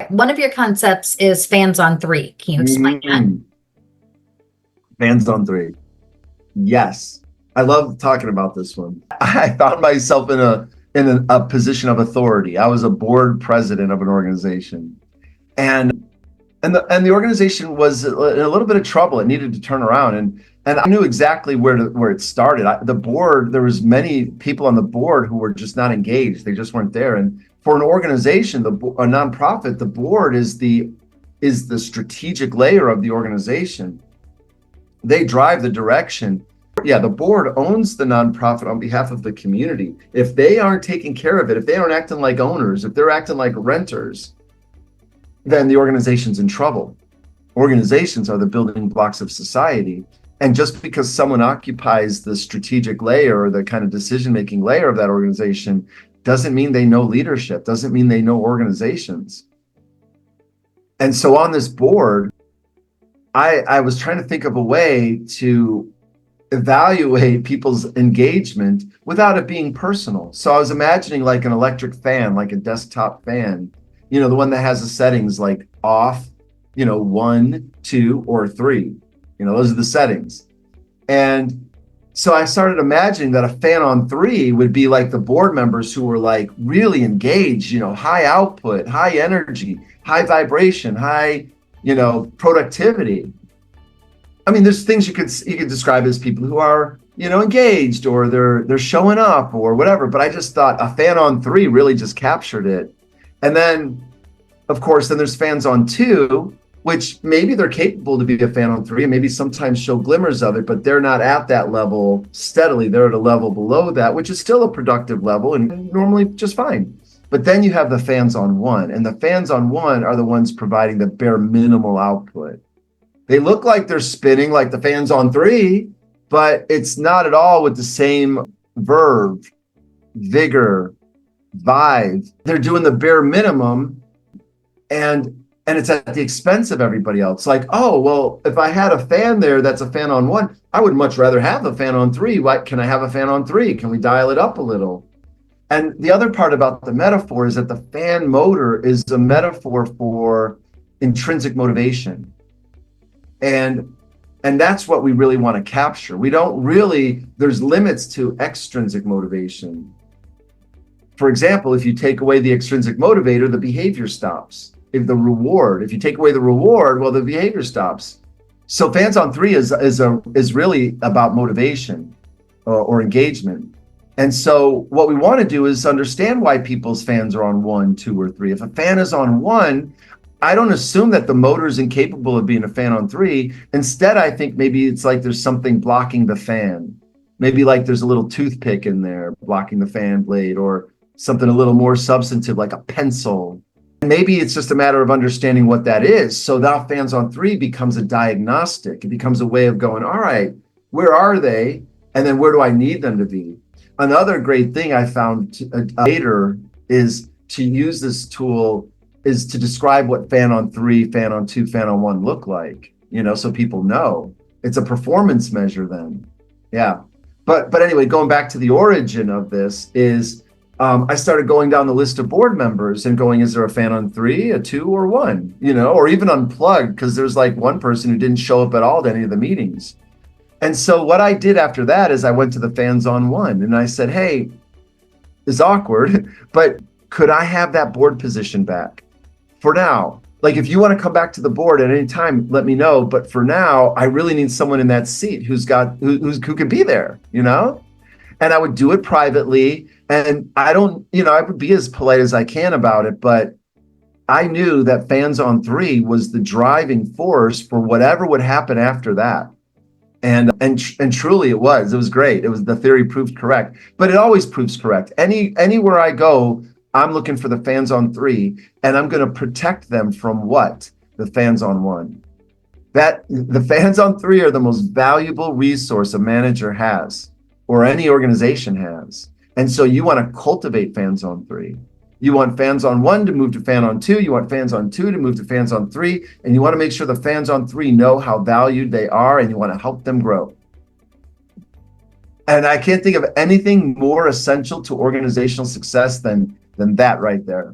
One of your concepts is fans on three. Can you explain that? Fans on three. Yes. I love talking about this one. I found myself in a position of authority. I was a board president of an organization. And the organization was in a little bit of trouble. It needed to turn around, and I knew exactly where it started. The board, there was many people on the board who were just not engaged. They just weren't there. And for an organization, a nonprofit, the board is the strategic layer of the organization. They drive the direction. Yeah, the board owns the nonprofit on behalf of the community. If they aren't taking care of it, if they aren't acting like owners, if they're acting like renters, then the organization's in trouble. Organizations are the building blocks of society. And just because someone occupies the strategic layer or the kind of decision-making layer of that organization doesn't mean they know leadership, doesn't mean they know organizations. And so on this board, I was trying to think of a way to evaluate people's engagement without it being personal. So I was imagining like an electric fan, like a desktop fan, the one that has the settings like off, 1, 2, or 3. Those are the settings. And so I started imagining that a fan on 3 would be like the board members who were like really engaged, high output, high energy, high vibration, high, productivity. I mean, there's things you could describe as people who are, engaged, or they're showing up or whatever. But I just thought a fan on 3 really just captured it. And then, of course, then there's fans on 2, which maybe they're capable to be a fan on 3 and maybe sometimes show glimmers of it, but they're not at that level steadily. They're at a level below that, which is still a productive level and normally just fine. But then you have the fans on 1, and the fans on 1 are the ones providing the bare minimal output. They look like they're spinning like the fans on 3, but it's not at all with the same verve, vigor, vibe. They're doing the bare minimum, and it's at the expense of everybody else. Like, oh, well, if I had a fan there that's a fan on 1, I would much rather have a fan on 3. Why can I have a fan on 3? Can we dial it up a little? And the other part about the metaphor is that the fan motor is a metaphor for intrinsic motivation. And that's what we really want to capture. We don't really, there's limits to extrinsic motivation. For example, if you take away the extrinsic motivator, the behavior stops. If you take away the reward, well, the behavior stops. So fans on 3 is really about motivation or engagement. And so what we want to do is understand why people's fans are on 1, 2, or 3. If a fan is on 1, I don't assume that the motor is incapable of being a fan on 3. Instead, I think maybe it's like there's something blocking the fan. Maybe like there's a little toothpick in there blocking the fan blade, or something a little more substantive like a pencil. Maybe it's just a matter of understanding what that is. So now fans on 3 becomes a diagnostic. It becomes a way of going, all right, where are they? And then where do I need them to be? Another great thing I found later is to use this tool is to describe what fan on 3, fan on 2, fan on 1 look like, so people know. It's a performance measure then. Yeah. But anyway, going back to the origin of this is I started going down the list of board members and going, is there a fan on 3, a 2, or 1, or even unplugged, because there's like one person who didn't show up at all to any of the meetings. And so what I did after that is I went to the fans on 1 and I said, hey, it's awkward, but could I have that board position back for now? Like, if you want to come back to the board at any time, let me know. But for now, I really need someone in that seat who can be there, And I would do it privately. And I would be as polite as I can about it, but I knew that fans on 3 was the driving force for whatever would happen after that. And truly it was great. The theory proved correct, but it always proves correct. Anywhere I go, I'm looking for the fans on 3, and I'm going to protect them from what? The fans on 1. That the fans on 3 are the most valuable resource a manager has, or any organization has. And so you want to cultivate fans on 3. You want fans on 1 to move to fan on 2. You want fans on 2 to move to fans on 3. And you want to make sure the fans on 3 know how valued they are, and you want to help them grow. And I can't think of anything more essential to organizational success than that right there.